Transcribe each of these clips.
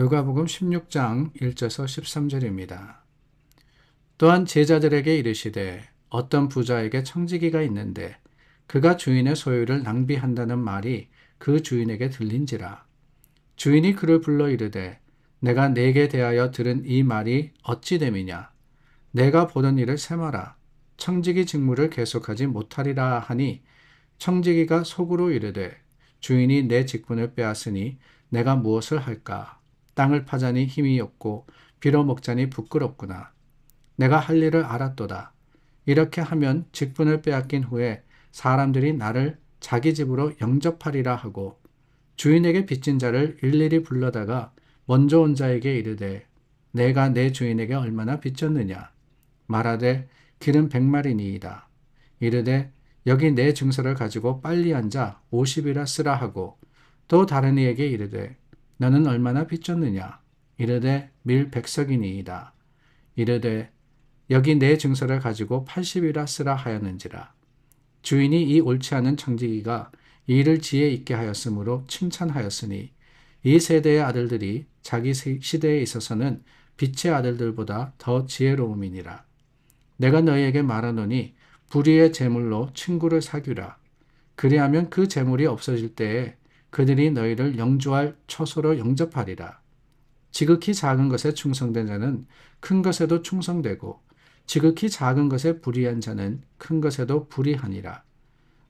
누가복음 16장 1절에서 13절입니다. 또한 제자들에게 이르시되 어떤 부자에게 청지기가 있는데 그가 주인의 소유를 낭비한다는 말이 그 주인에게 들린지라. 주인이 그를 불러 이르되 내가 네게 대하여 들은 이 말이 어찌 됨이냐. 내가 보던 일을 세마라. 청지기 직무를 계속하지 못하리라 하니 청지기가 속으로 이르되 주인이 내 직분을 빼앗으니 내가 무엇을 할까. 땅을 파자니 힘이 없고 빌어먹자니 부끄럽구나. 내가 할 일을 알았도다. 이렇게 하면 직분을 빼앗긴 후에 사람들이 나를 자기 집으로 영접하리라 하고 주인에게 빚진 자를 일일이 불러다가 먼저 온 자에게 이르되 내가 내 주인에게 얼마나 빚졌느냐. 말하되 길은 100마리니이다. 이르되 여기 내 증서를 가지고 빨리 앉아 50이라 쓰라 하고 또 다른 이에게 이르되 너는 얼마나 빚졌느냐. 이르되 밀 100석이니이다. 이르되 여기 내 증서를 가지고 80이라 쓰라 하였는지라. 주인이 이 옳지 않은 청지기가 이를 지혜 있게 하였으므로 칭찬하였으니 이 세대의 아들들이 자기 시대에 있어서는 빛의 아들들보다 더 지혜로움이니라. 내가 너희에게 말하노니 불의의 재물로 친구를 사귀라. 그리하면 그 재물이 없어질 때에 그들이 너희를 영주할 처소로 영접하리라. 지극히 작은 것에 충성된 자는 큰 것에도 충성되고 지극히 작은 것에 불의한 자는 큰 것에도 불의하니라.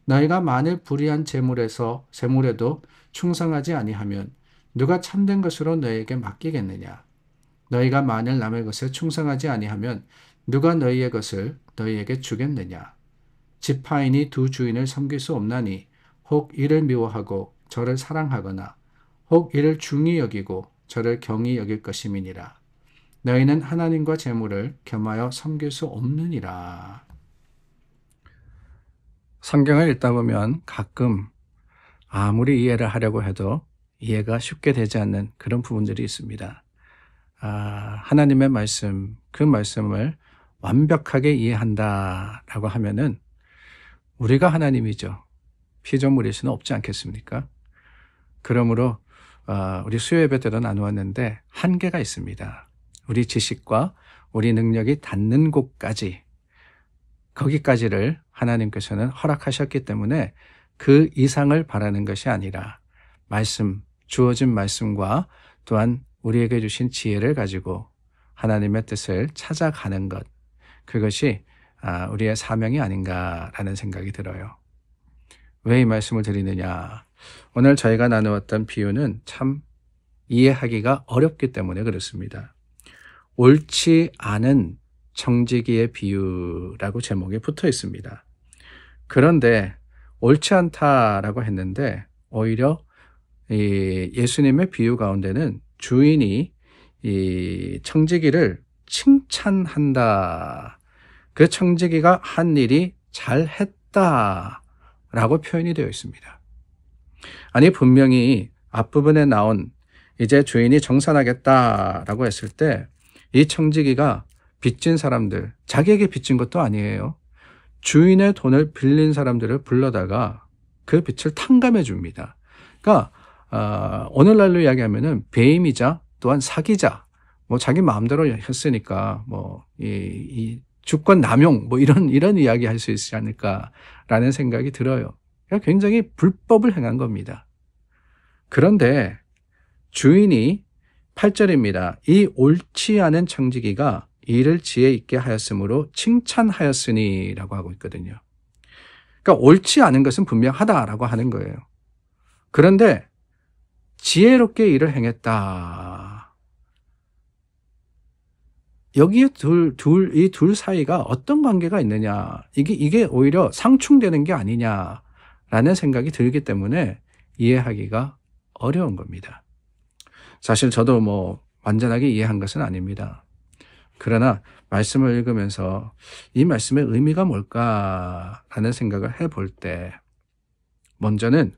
너희가 만일 불의한 재물에도 충성하지 아니하면 누가 참된 것으로 너희에게 맡기겠느냐. 너희가 만일 남의 것에 충성하지 아니하면 누가 너희의 것을 너희에게 주겠느냐. 지파인이 두 주인을 섬길 수 없나니 혹 이를 미워하고 저를 사랑하거나 혹 이를 중히 여기고 저를 경히 여길 것임이니라. 너희는 하나님과 재물을 겸하여 섬길 수 없느니라. 성경을 읽다 보면 가끔 아무리 이해를 하려고 해도 이해가 쉽게 되지 않는 그런 부분들이 있습니다. 하나님의 말씀, 그 말씀을 완벽하게 이해한다라고 하면은 우리가 하나님이죠. 피조물일 수는 없지 않겠습니까? 그러므로 우리 수요 예배 때도 나누었는데 한계가 있습니다. 우리 지식과 우리 능력이 닿는 곳까지, 거기까지를 하나님께서는 허락하셨기 때문에 그 이상을 바라는 것이 아니라 주어진 말씀과 또한 우리에게 주신 지혜를 가지고 하나님의 뜻을 찾아가는 것, 그것이 우리의 사명이 아닌가라는 생각이 들어요. 왜 이 말씀을 드리느냐. 오늘 저희가 나누었던 비유는 참 이해하기가 어렵기 때문에 그렇습니다. 옳지 않은 청지기의 비유라고 제목에 붙어 있습니다. 그런데 옳지 않다라고 했는데 오히려 예수님의 비유 가운데는 주인이 이 청지기를 칭찬한다. 그 청지기가 한 일이 잘했다라고 표현이 되어 있습니다. 아니 분명히 앞부분에 나온 이제 주인이 정산하겠다라고 했을 때 이 청지기가 빚진 사람들, 자기에게 빚진 것도 아니에요. 주인의 돈을 빌린 사람들을 불러다가 그 빚을 탕감해 줍니다. 그러니까 오늘날로 이야기하면은 배임이자 또한 사기자, 뭐 자기 마음대로 했으니까 이 주권 남용 이런 이야기 할 수 있지 않을까라는 생각이 들어요. 그러니까 굉장히 불법을 행한 겁니다. 그런데 주인이 8절입니다. 이 옳지 않은 청지기가 이를 지혜 있게 하였으므로 칭찬하였으니 라고 하고 있거든요. 그러니까 옳지 않은 것은 분명하다라고 하는 거예요. 그런데 지혜롭게 일을 행했다. 여기에 이 둘 사이가 어떤 관계가 있느냐. 이게 오히려 상충되는 게 아니냐라는 생각이 들기 때문에 이해하기가 어려운 겁니다. 사실 저도 완전하게 이해한 것은 아닙니다. 그러나 말씀을 읽으면서 이 말씀의 의미가 뭘까라는 생각을 해볼 때 먼저는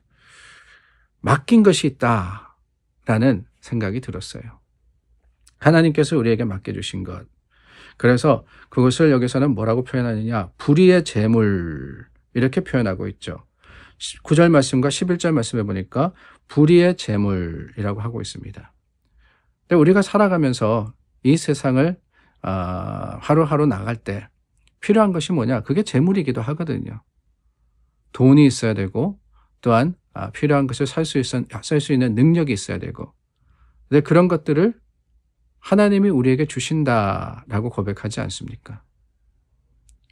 맡긴 것이 있다라는 생각이 들었어요. 하나님께서 우리에게 맡겨주신 것. 그래서 그것을 여기서는 뭐라고 표현하느냐. 불의의 재물 이렇게 표현하고 있죠. 9절 말씀과 11절 말씀에 보니까 불의의 재물이라고 하고 있습니다. 근데 우리가 살아가면서 이 세상을 하루하루 나갈 때 필요한 것이 뭐냐? 그게 재물이기도 하거든요. 돈이 있어야 되고 또한 필요한 것을 살 수 있는 능력이 있어야 되고, 근데 그런 것들을 하나님이 우리에게 주신다라고 고백하지 않습니까?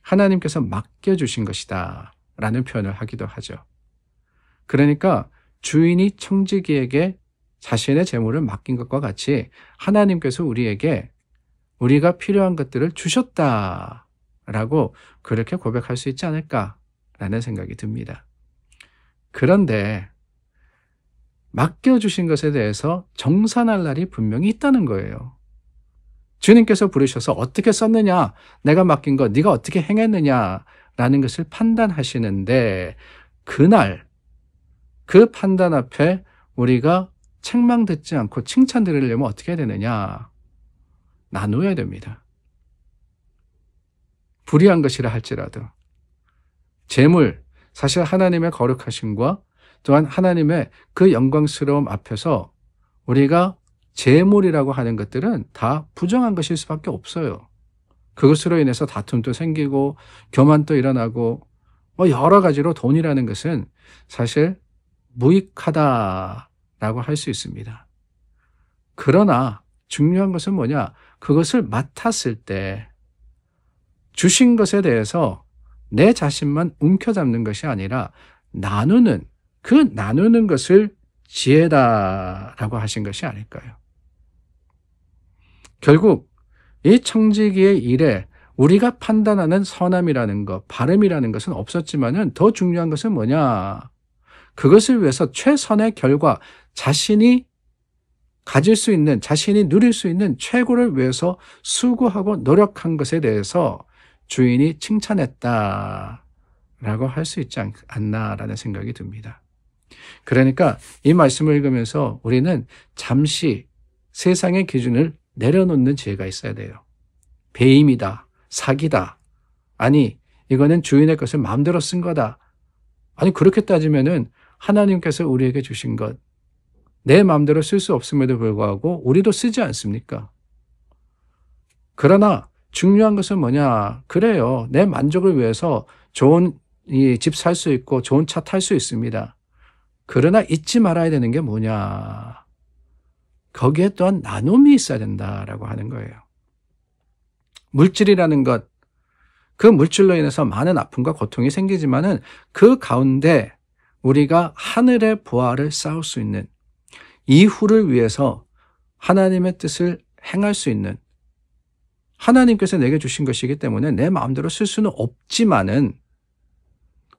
하나님께서 맡겨주신 것이다 라는 표현을 하기도 하죠. 그러니까 주인이 청지기에게 자신의 재물을 맡긴 것과 같이 하나님께서 우리에게 우리가 필요한 것들을 주셨다라고 그렇게 고백할 수 있지 않을까라는 생각이 듭니다. 그런데 맡겨주신 것에 대해서 정산할 날이 분명히 있다는 거예요. 주님께서 부르셔서 어떻게 썼느냐, 내가 맡긴 것 네가 어떻게 행했느냐라는 것을 판단하시는데, 그날 그 판단 앞에 우리가 책망 듣지 않고 칭찬 들으려면 어떻게 해야 되느냐? 나누어야 됩니다. 불의한 것이라 할지라도 재물, 사실 하나님의 거룩하심과 또한 하나님의 그 영광스러움 앞에서 우리가 재물이라고 하는 것들은 다 부정한 것일 수밖에 없어요. 그것으로 인해서 다툼도 생기고 교만도 일어나고 여러 가지로 돈이라는 것은 사실 무익하다라고 할 수 있습니다. 그러나 중요한 것은 뭐냐? 그것을 맡았을 때 주신 것에 대해서 내 자신만 움켜잡는 것이 아니라 나누는 것을 지혜다라고 하신 것이 아닐까요? 결국 이 청지기의 일에 우리가 판단하는 선함이라는 것, 바름이라는 것은 없었지만은 더 중요한 것은 뭐냐? 그것을 위해서 최선의 결과, 자신이 가질 수 있는, 자신이 누릴 수 있는 최고를 위해서 수고하고 노력한 것에 대해서 주인이 칭찬했다라고 할 수 있지 않나라는 생각이 듭니다. 그러니까 이 말씀을 읽으면서 우리는 잠시 세상의 기준을 내려놓는 지혜가 있어야 돼요. 배임이다, 사기다, 아니 이거는 주인의 것을 마음대로 쓴 거다. 아니 그렇게 따지면은 하나님께서 우리에게 주신 것 내 마음대로 쓸 수 없음에도 불구하고 우리도 쓰지 않습니까? 그러나 중요한 것은 뭐냐? 그래요. 내 만족을 위해서 좋은 집 살 수 있고 좋은 차 탈 수 있습니다. 그러나 잊지 말아야 되는 게 뭐냐? 거기에 또한 나눔이 있어야 된다라고 하는 거예요. 물질이라는 것, 그 물질로 인해서 많은 아픔과 고통이 생기지만은 그 가운데 우리가 하늘의 보화를 쌓을 수 있는, 이후를 위해서 하나님의 뜻을 행할 수 있는, 하나님께서 내게 주신 것이기 때문에 내 마음대로 쓸 수는 없지만은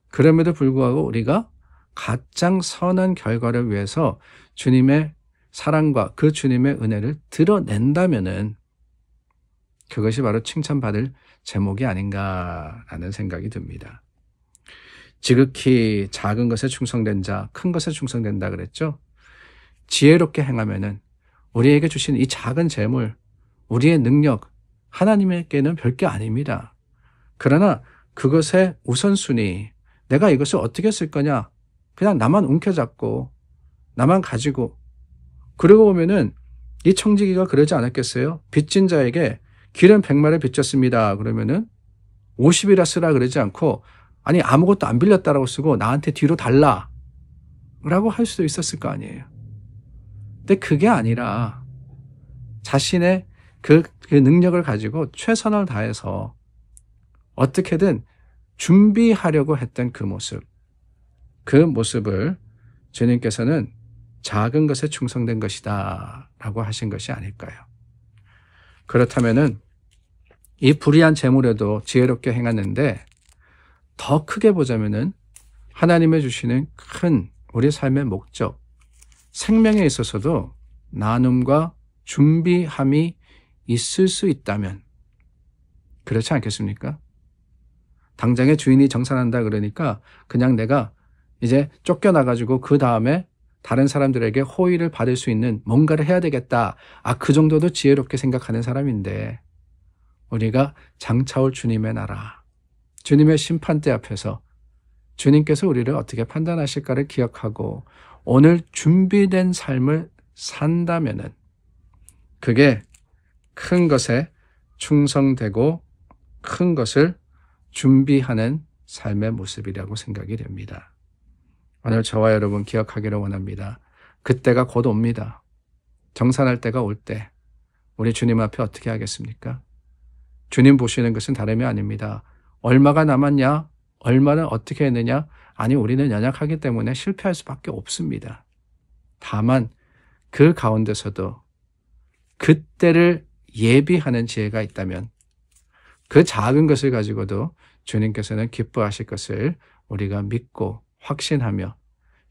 그럼에도 불구하고 우리가 가장 선한 결과를 위해서 주님의 사랑과 그 주님의 은혜를 드러낸다면은 그것이 바로 칭찬받을 제목이 아닌가라는 생각이 듭니다. 지극히 작은 것에 충성된 자, 큰 것에 충성된다 그랬죠? 지혜롭게 행하면은 우리에게 주신 이 작은 재물, 우리의 능력, 하나님에게는 별게 아닙니다. 그러나 그것의 우선순위, 내가 이것을 어떻게 쓸 거냐? 그냥 나만 움켜잡고 나만 가지고, 그러고 보면은 이 청지기가 그러지 않았겠어요? 빚진 자에게 기름 100마를 빚졌습니다. 그러면은 50이라 쓰라 그러지 않고, 아니 아무것도 안 빌렸다라고 쓰고 나한테 뒤로 달라 라고 할 수도 있었을 거 아니에요. 근데 그게 아니라 자신의 그 능력을 가지고 최선을 다해서 어떻게든 준비하려고 했던 그 모습을 주님께서는 작은 것에 충성된 것이다 라고 하신 것이 아닐까요? 그렇다면은 이 불의한 재물에도 지혜롭게 행하는데, 더 크게 보자면은 하나님의 주시는 큰 우리 삶의 목적, 생명에 있어서도 나눔과 준비함이 있을 수 있다면, 그렇지 않겠습니까? 당장에 주인이 정산한다 그러니까 그냥 내가 이제 쫓겨나가지고 그 다음에 다른 사람들에게 호의를 받을 수 있는 뭔가를 해야 되겠다. 그 정도도 지혜롭게 생각하는 사람인데, 우리가 장차올 주님의 나라, 주님의 심판대 앞에서 주님께서 우리를 어떻게 판단하실까를 기억하고 오늘 준비된 삶을 산다면은 그게 큰 것에 충성되고 큰 것을 준비하는 삶의 모습이라고 생각이 됩니다. 오늘 저와 여러분 기억하기를 원합니다. 그때가 곧 옵니다. 정산할 때가 올 때 우리 주님 앞에 어떻게 하겠습니까? 주님 보시는 것은 다름이 아닙니다. 얼마가 남았냐? 얼마는 어떻게 했느냐? 아니, 우리는 연약하기 때문에 실패할 수밖에 없습니다. 다만 그 가운데서도 그때를 예비하는 지혜가 있다면 그 작은 것을 가지고도 주님께서는 기뻐하실 것을 우리가 믿고 확신하며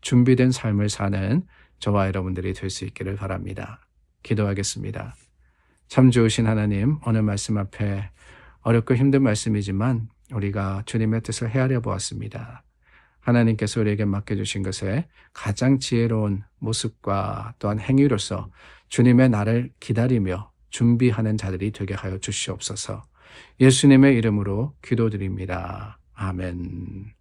준비된 삶을 사는 저와 여러분들이 될 수 있기를 바랍니다. 기도하겠습니다. 참 좋으신 하나님, 오늘 말씀 앞에 어렵고 힘든 말씀이지만 우리가 주님의 뜻을 헤아려 보았습니다. 하나님께서 우리에게 맡겨주신 것에 가장 지혜로운 모습과 또한 행위로서 주님의 날을 기다리며 준비하는 자들이 되게 하여 주시옵소서. 예수님의 이름으로 기도드립니다. 아멘.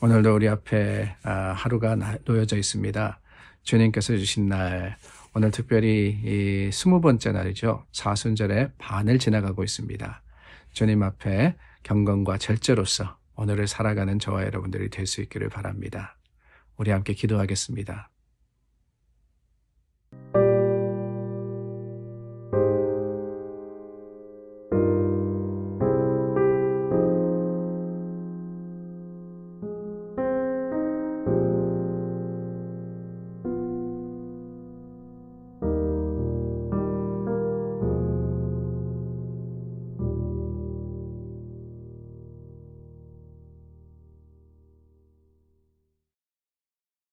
오늘도 우리 앞에 하루가 놓여져 있습니다. 주님께서 주신 날, 오늘 특별히 이 20번째 날이죠. 사순절의 반을 지나가고 있습니다. 주님 앞에 경건과 절제로서 오늘을 살아가는 저와 여러분들이 될 수 있기를 바랍니다. 우리 함께 기도하겠습니다.